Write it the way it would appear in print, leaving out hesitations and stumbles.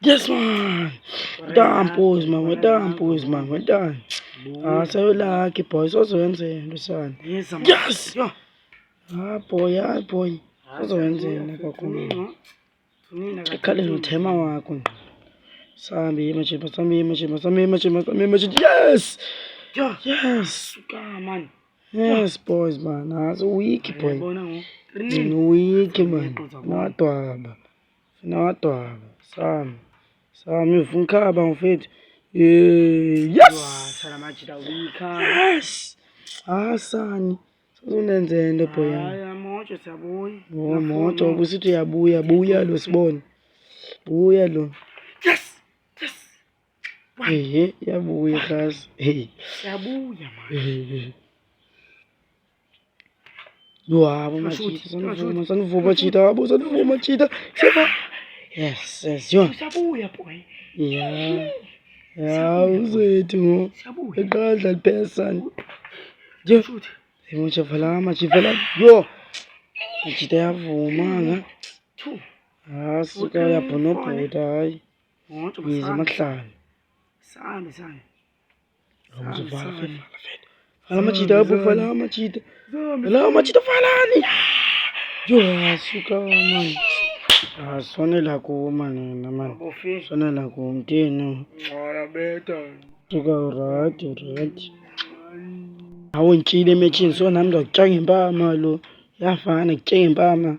Yes, man. We're done, boys, man. We're done, boys, man. We're done. So lucky, boys. Also, Wednesday, son. Yes! Boy, boy. Also, Wednesday, ekhale nothema wakho ngqo. Sambi imachimba, yes! Yes! Man. Yes, boys, man. That's a week, boy. Week, man. Nadwaba. Sami uvunkaba mfethu. Yes! Yes! Sani. Sazunenzende boy. Mojo siyabuya. Mojo kusithi uyabuya, buya lo sibone. Buya lo. Yes. Yabuya khasi. Siyabuya man. Yabo machita, sanivuma chita, yabo sanivuma chita. Sefa. Yes, yo. Siyabuya boy. Uzethu. Ekadla liphesani. Yo. Emocha vala machivela. Yo. Machita yavuma nga. Suka yabhonobhoda hayi. Yize mahlala. Sambi. Vala machita yabo, vala machita. Vala machita falani. Yo, suka man. Sonela ku man, man. Sonela ku mtini. Suka right. Awuntshile emechini so nami ngizokutshanga impama lo. Yafana kutshenge impama.